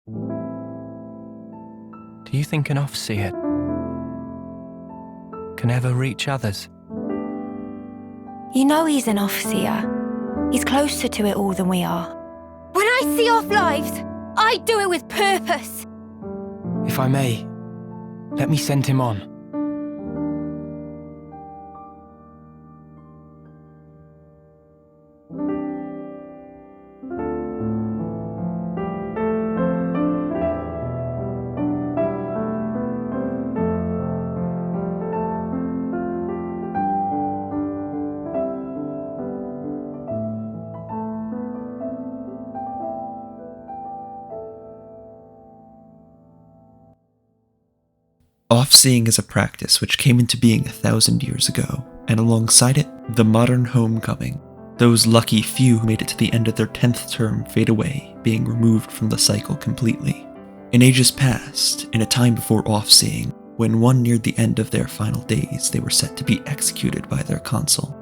Do you think an off-seer can ever reach others? You know he's an off-seer. He's closer to it all than we are. When I see off lives, I do it with purpose. If I may, let me send him on. Off-seeing is a practice which came into being 1,000 years ago, and alongside it, the modern homecoming. Those lucky few who made it to the end of their 10th term fade away, being removed from the cycle completely. In ages past, in a time before off-seeing, when one neared the end of their final days, they were set to be executed by their consul.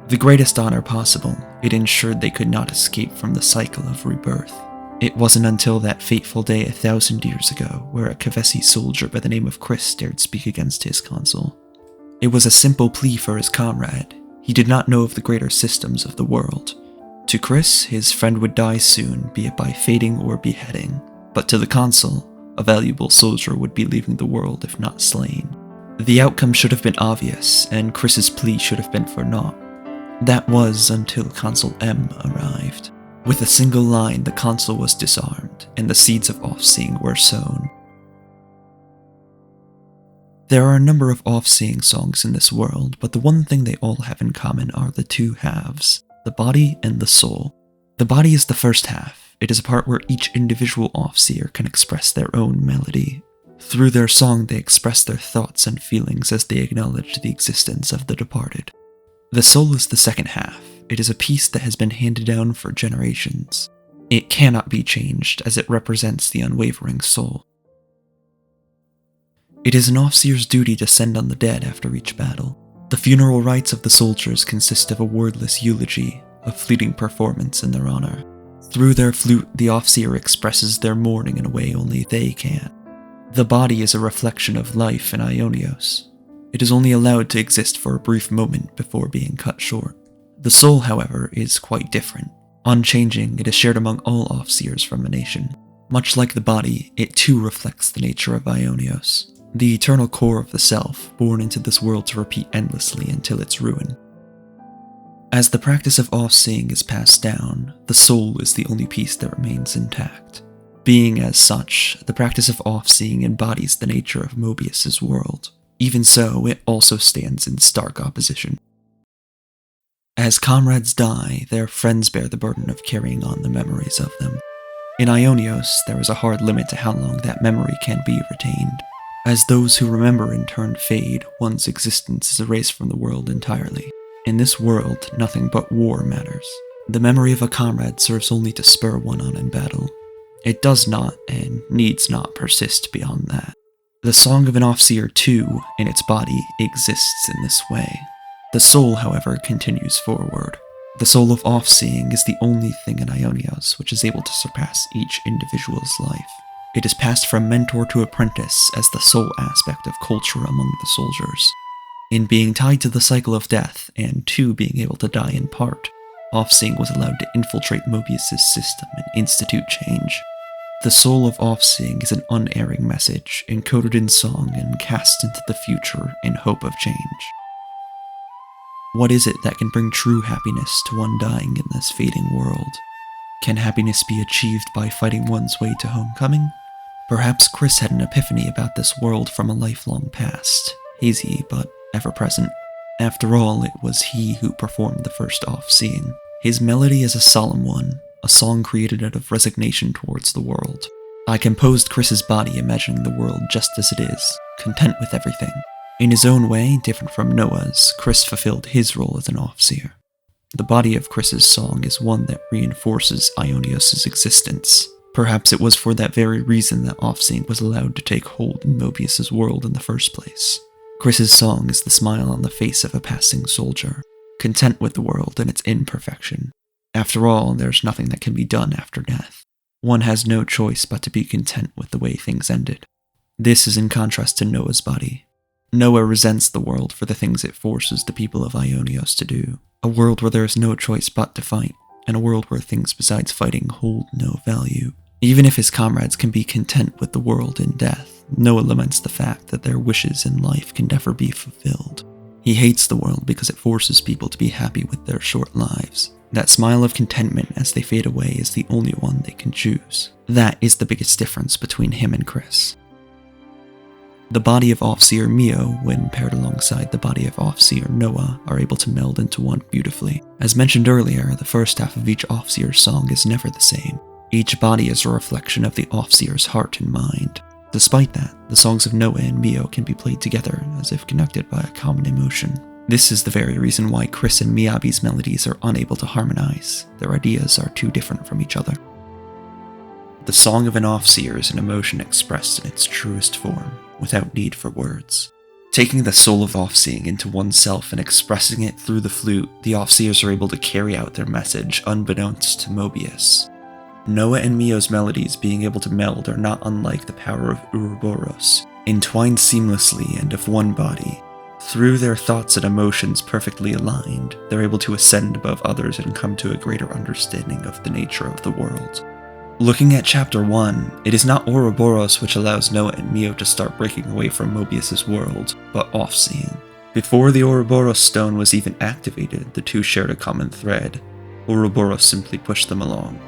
The greatest honor possible, it ensured they could not escape from the cycle of rebirth. It wasn't until that fateful day 1,000 years ago where a Kavesi soldier by the name of Chris dared speak against his consul. It was a simple plea for his comrade. He did not know of the greater systems of the world. To Chris, his friend would die soon, be it by fading or beheading. But to the consul, a valuable soldier would be leaving the world if not slain. The outcome should have been obvious, and Chris's plea should have been for naught. That was until Consul M arrived. With a single line, the consul was disarmed, and the seeds of off-seeing were sown. There are a number of off-seeing songs in this world, but the one thing they all have in common are the two halves, the body and the soul. The body is the first half. It is a part where each individual off-seer can express their own melody. Through their song, they express their thoughts and feelings as they acknowledge the existence of the departed. The soul is the second half. It is a piece that has been handed down for generations. It cannot be changed, as it represents the unwavering soul. It is an off-seer's duty to send on the dead after each battle. The funeral rites of the soldiers consist of a wordless eulogy, a fleeting performance in their honor. Through their flute, the off-seer expresses their mourning in a way only they can. The body is a reflection of life in Ionios. It is only allowed to exist for a brief moment before being cut short. The soul, however, is quite different. Unchanging, it is shared among all off-seers from a nation. Much like the body, it too reflects the nature of Ionios, the eternal core of the self, born into this world to repeat endlessly until its ruin. As the practice of off-seeing is passed down, the soul is the only piece that remains intact. Being as such, the practice of off-seeing embodies the nature of Mobius's world. Even so, it also stands in stark opposition. As comrades die, their friends bear the burden of carrying on the memories of them. In Ionios, there is a hard limit to how long that memory can be retained. As those who remember in turn fade, one's existence is erased from the world entirely. In this world, nothing but war matters. The memory of a comrade serves only to spur one on in battle. It does not, and needs not, persist beyond that. The song of an off-seer, too, in its body, exists in this way. The soul, however, continues forward. The soul of off-seeing is the only thing in Ionios which is able to surpass each individual's life. It is passed from mentor to apprentice as the sole aspect of culture among the soldiers. In being tied to the cycle of death, and to being able to die in part, off-seeing was allowed to infiltrate Mobius's system and institute change. The soul of off-seeing is an unerring message, encoded in song and cast into the future in hope of change. What is it that can bring true happiness to one dying in this fading world? Can happiness be achieved by fighting one's way to homecoming? Perhaps Chris had an epiphany about this world from a lifelong past, hazy but ever-present. After all, it was he who performed the first off-seeing. His melody is a solemn one, a song created out of resignation towards the world. I composed Chris's body imagining the world just as it is, content with everything. In his own way, different from Noah's, Chris fulfilled his role as an off-seer. The body of Chris's song is one that reinforces Ionios' existence. Perhaps it was for that very reason that off-seeing was allowed to take hold in Mobius's world in the first place. Chris's song is the smile on the face of a passing soldier, content with the world and its imperfection. After all, there's nothing that can be done after death. One has no choice but to be content with the way things ended. This is in contrast to Noah's body. Noah resents the world for the things it forces the people of Ionios to do. A world where there is no choice but to fight, and a world where things besides fighting hold no value. Even if his comrades can be content with the world in death, Noah laments the fact that their wishes in life can never be fulfilled. He hates the world because it forces people to be happy with their short lives. That smile of contentment as they fade away is the only one they can choose. That is the biggest difference between him and Chris. The body of Offseer Mio, when paired alongside the body of Offseer Noah, are able to meld into one beautifully. As mentioned earlier, the first half of each Offseer's song is never the same. Each body is a reflection of the Offseer's heart and mind. Despite that, the songs of Noah and Mio can be played together as if connected by a common emotion. This is the very reason why Chris and Miyabi's melodies are unable to harmonize. Their ideas are too different from each other. The song of an Offseer is an emotion expressed in its truest form, without need for words. Taking the soul of Offseeing into oneself and expressing it through the flute, the Offseers are able to carry out their message unbeknownst to Mobius. Noah and Mio's melodies being able to meld are not unlike the power of Ouroboros, entwined seamlessly and of one body. Through their thoughts and emotions perfectly aligned, they're able to ascend above others and come to a greater understanding of the nature of the world. Looking at Chapter 1, it is not Ouroboros which allows Noah and Mio to start breaking away from Mobius' world, but Offseeing. Before the Ouroboros stone was even activated, the two shared a common thread. Ouroboros simply pushed them along.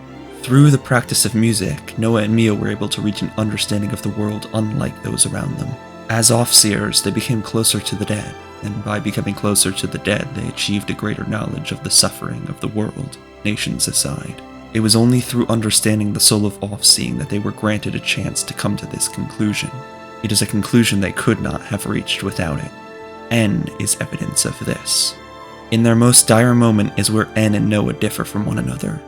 Through the practice of music, Noah and Mio were able to reach an understanding of the world unlike those around them. As Offseers, they became closer to the dead, and by becoming closer to the dead, they achieved a greater knowledge of the suffering of the world, nations aside. It was only through understanding the soul of Offseeing that they were granted a chance to come to this conclusion. It is a conclusion they could not have reached without it. N is evidence of this. In their most dire moment is where N and Noah differ from one another.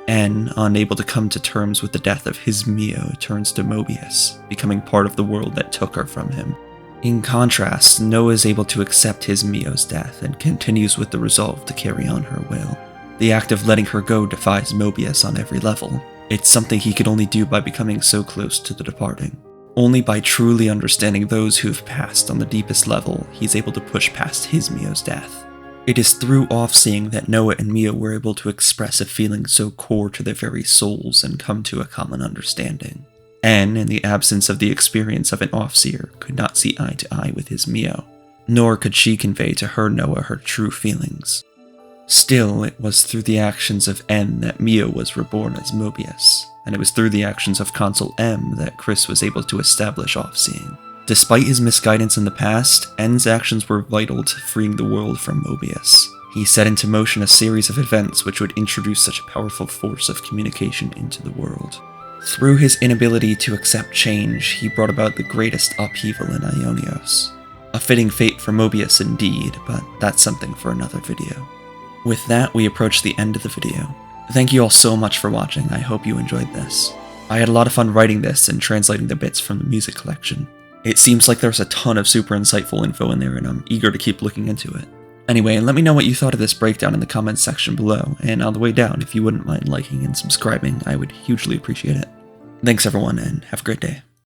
N, unable to come to terms with the death of his Mio, turns to Mobius, becoming part of the world that took her from him. In contrast, Noah is able to accept his Mio's death and continues with the resolve to carry on her will. The act of letting her go defies Mobius on every level. It's something he could only do by becoming so close to the departing. Only by truly understanding those who have passed on the deepest level, he's able to push past his Mio's death. It is through Offseeing that Noah and Mio were able to express a feeling so core to their very souls and come to a common understanding. N, in the absence of the experience of an Offseer, could not see eye to eye with his Mio, nor could she convey to her Noah her true feelings. Still, it was through the actions of N that Mio was reborn as Mobius, and it was through the actions of Consul M that Chris was able to establish Offseeing. Despite his misguidance in the past, N's actions were vital to freeing the world from Mobius. He set into motion a series of events which would introduce such a powerful force of communication into the world. Through his inability to accept change, he brought about the greatest upheaval in Ionios. A fitting fate for Mobius indeed, but that's something for another video. With that, we approach the end of the video. Thank you all so much for watching, I hope you enjoyed this. I had a lot of fun writing this and translating the bits from the music collection. It seems like there's a ton of super insightful info in there and I'm eager to keep looking into it. Anyway, let me know what you thought of this breakdown in the comments section below, and on the way down, if you wouldn't mind liking and subscribing, I would hugely appreciate it. Thanks everyone, and have a great day.